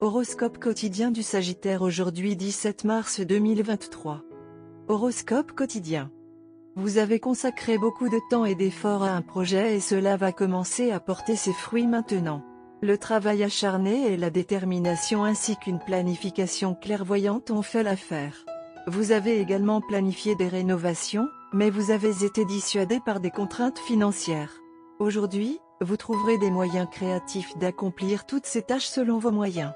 Horoscope quotidien du Sagittaire aujourd'hui 17 mars 2023. Horoscope quotidien. Vous avez consacré beaucoup de temps et d'efforts à un projet et cela va commencer à porter ses fruits maintenant. Le travail acharné et la détermination ainsi qu'une planification clairvoyante ont fait l'affaire. Vous avez également planifié des rénovations, mais vous avez été dissuadé par des contraintes financières. Aujourd'hui, vous trouverez des moyens créatifs d'accomplir toutes ces tâches selon vos moyens.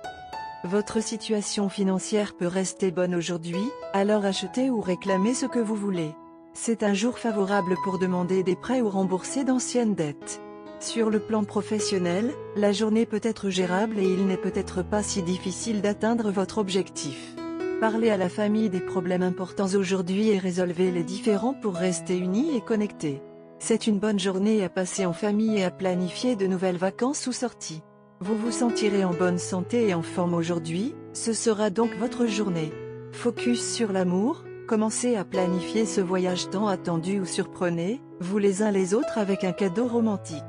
Votre situation financière peut rester bonne aujourd'hui, alors achetez ou réclamez ce que vous voulez. C'est un jour favorable pour demander des prêts ou rembourser d'anciennes dettes. Sur le plan professionnel, la journée peut être gérable et il n'est peut-être pas si difficile d'atteindre votre objectif. Parlez à la famille des problèmes importants aujourd'hui et résolvez les différends pour rester unis et connectés. C'est une bonne journée à passer en famille et à planifier de nouvelles vacances ou sorties. Vous vous sentirez en bonne santé et en forme aujourd'hui, ce sera donc votre journée. Focus sur l'amour, commencez à planifier ce voyage tant attendu ou surprenez-vous les uns les autres avec un cadeau romantique.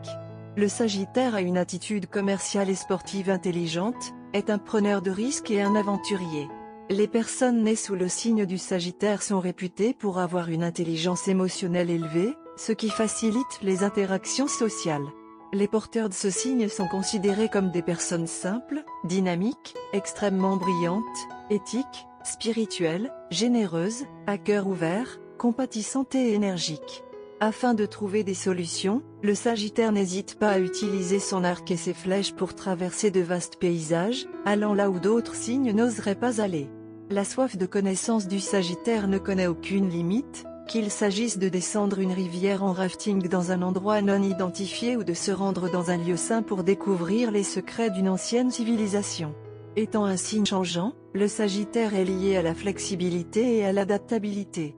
Le Sagittaire a une attitude commerciale et sportive intelligente, est un preneur de risques et un aventurier. Les personnes nées sous le signe du Sagittaire sont réputées pour avoir une intelligence émotionnelle élevée, ce qui facilite les interactions sociales. Les porteurs de ce signe sont considérés comme des personnes simples, dynamiques, extrêmement brillantes, éthiques, spirituelles, généreuses, à cœur ouvert, compatissantes et énergiques. Afin de trouver des solutions, le Sagittaire n'hésite pas à utiliser son arc et ses flèches pour traverser de vastes paysages, allant là où d'autres signes n'oseraient pas aller. La soif de connaissance du Sagittaire ne connaît aucune limite, qu'il s'agisse de descendre une rivière en rafting dans un endroit non identifié ou de se rendre dans un lieu saint pour découvrir les secrets d'une ancienne civilisation. Étant un signe changeant, le Sagittaire est lié à la flexibilité et à l'adaptabilité.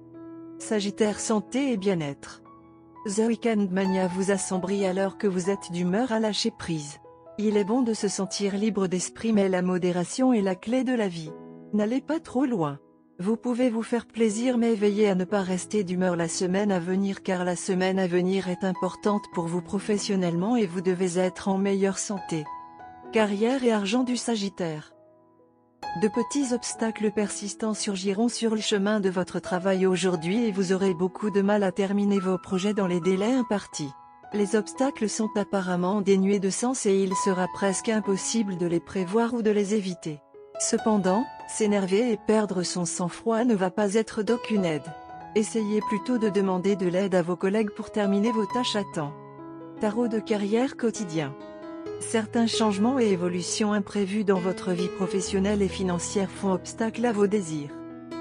Sagittaire santé et bien-être. The Weekend Mania vous assombrit alors que vous êtes d'humeur à lâcher prise. Il est bon de se sentir libre d'esprit mais la modération est la clé de la vie. N'allez pas trop loin. Vous pouvez vous faire plaisir mais veillez à ne pas rester d'humeur la semaine à venir car la semaine à venir est importante pour vous professionnellement et vous devez être en meilleure santé. Carrière et argent du Sagittaire. De petits obstacles persistants surgiront sur le chemin de votre travail aujourd'hui et vous aurez beaucoup de mal à terminer vos projets dans les délais impartis. Les obstacles sont apparemment dénués de sens et il sera presque impossible de les prévoir ou de les éviter. Cependant, s'énerver et perdre son sang-froid ne va pas être d'aucune aide. Essayez plutôt de demander de l'aide à vos collègues pour terminer vos tâches à temps. Tarot de carrière quotidien. Certains changements et évolutions imprévus dans votre vie professionnelle et financière font obstacle à vos désirs.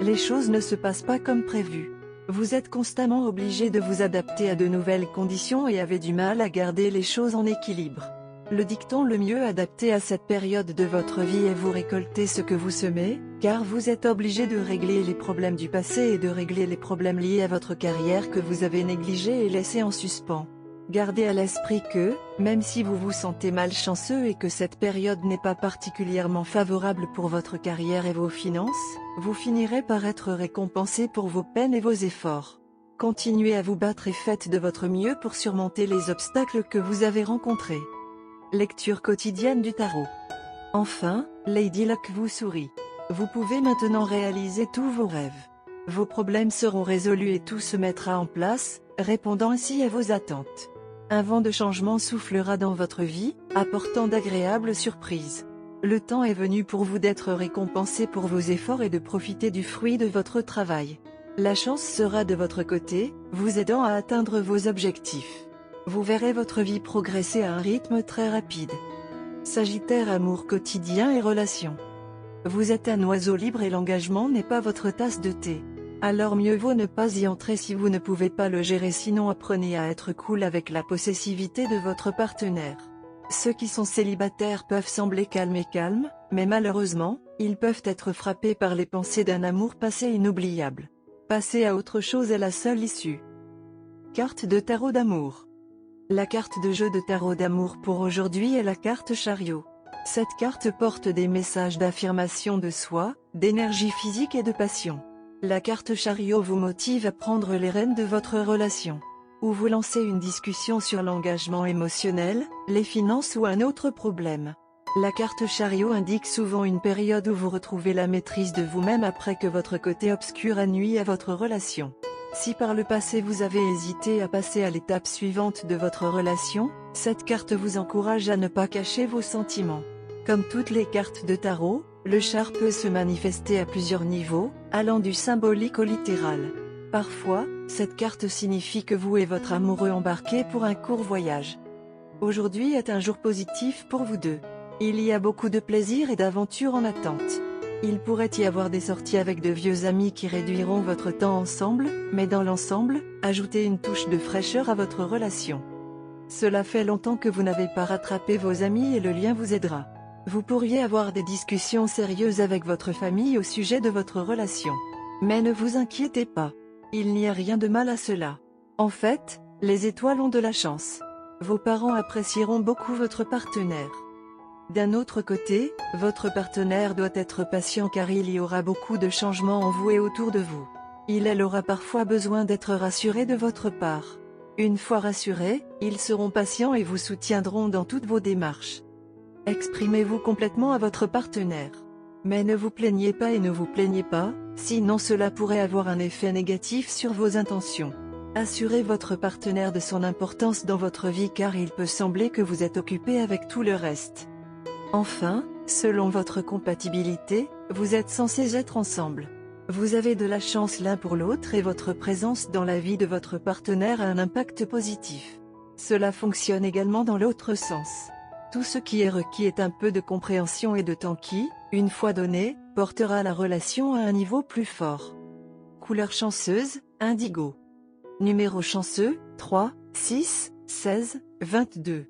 Les choses ne se passent pas comme prévu. Vous êtes constamment obligé de vous adapter à de nouvelles conditions et avez du mal à garder les choses en équilibre. Le dicton le mieux adapté à cette période de votre vie est vous récoltez ce que vous semez, car vous êtes obligé de régler les problèmes du passé et de régler les problèmes liés à votre carrière que vous avez négligés et laissés en suspens. Gardez à l'esprit que, même si vous vous sentez malchanceux et que cette période n'est pas particulièrement favorable pour votre carrière et vos finances, vous finirez par être récompensé pour vos peines et vos efforts. Continuez à vous battre et faites de votre mieux pour surmonter les obstacles que vous avez rencontrés. Lecture quotidienne du tarot. Enfin, Lady Luck vous sourit. Vous pouvez maintenant réaliser tous vos rêves. Vos problèmes seront résolus et tout se mettra en place, répondant ainsi à vos attentes. Un vent de changement soufflera dans votre vie, apportant d'agréables surprises. Le temps est venu pour vous d'être récompensé pour vos efforts et de profiter du fruit de votre travail. La chance sera de votre côté, vous aidant à atteindre vos objectifs. Vous verrez votre vie progresser à un rythme très rapide. Sagittaire amour quotidien et relations. Vous êtes un oiseau libre et l'engagement n'est pas votre tasse de thé. Alors mieux vaut ne pas y entrer si vous ne pouvez pas le gérer sinon apprenez à être cool avec la possessivité de votre partenaire. Ceux qui sont célibataires peuvent sembler calmes, mais malheureusement, ils peuvent être frappés par les pensées d'un amour passé inoubliable. Passer à autre chose est la seule issue. Carte de tarot d'amour. La carte de jeu de tarot d'amour pour aujourd'hui est la carte Chariot. Cette carte porte des messages d'affirmation de soi, d'énergie physique et de passion. La carte Chariot vous motive à prendre les rênes de votre relation. Ou vous lancez une discussion sur l'engagement émotionnel, les finances ou un autre problème. La carte chariot indique souvent une période où vous retrouvez la maîtrise de vous-même après que votre côté obscur a nui à votre relation. Si par le passé vous avez hésité à passer à l'étape suivante de votre relation, cette carte vous encourage à ne pas cacher vos sentiments. Comme toutes les cartes de tarot, le char peut se manifester à plusieurs niveaux, allant du symbolique au littéral. Parfois, cette carte signifie que vous et votre amoureux embarquez pour un court voyage. Aujourd'hui est un jour positif pour vous deux. Il y a beaucoup de plaisir et d'aventure en attente. Il pourrait y avoir des sorties avec de vieux amis qui réduiront votre temps ensemble, mais dans l'ensemble, ajoutez une touche de fraîcheur à votre relation. Cela fait longtemps que vous n'avez pas rattrapé vos amis et le lien vous aidera. Vous pourriez avoir des discussions sérieuses avec votre famille au sujet de votre relation. Mais ne vous inquiétez pas. Il n'y a rien de mal à cela. En fait, les étoiles ont de la chance. Vos parents apprécieront beaucoup votre partenaire. D'un autre côté, votre partenaire doit être patient car il y aura beaucoup de changements en vous et autour de vous. Elle aura parfois besoin d'être rassuré de votre part. Une fois rassurés, ils seront patients et vous soutiendront dans toutes vos démarches. Exprimez-vous complètement à votre partenaire. Mais ne vous plaignez pas et ne vous plaignez pas, sinon cela pourrait avoir un effet négatif sur vos intentions. Assurez votre partenaire de son importance dans votre vie car il peut sembler que vous êtes occupé avec tout le reste. Enfin, selon votre compatibilité, vous êtes censés être ensemble. Vous avez de la chance l'un pour l'autre et votre présence dans la vie de votre partenaire a un impact positif. Cela fonctionne également dans l'autre sens. Tout ce qui est requis est un peu de compréhension et de temps qui, une fois donné, portera la relation à un niveau plus fort. Couleur chanceuse, indigo. Numéro chanceux, 3, 6, 16, 22.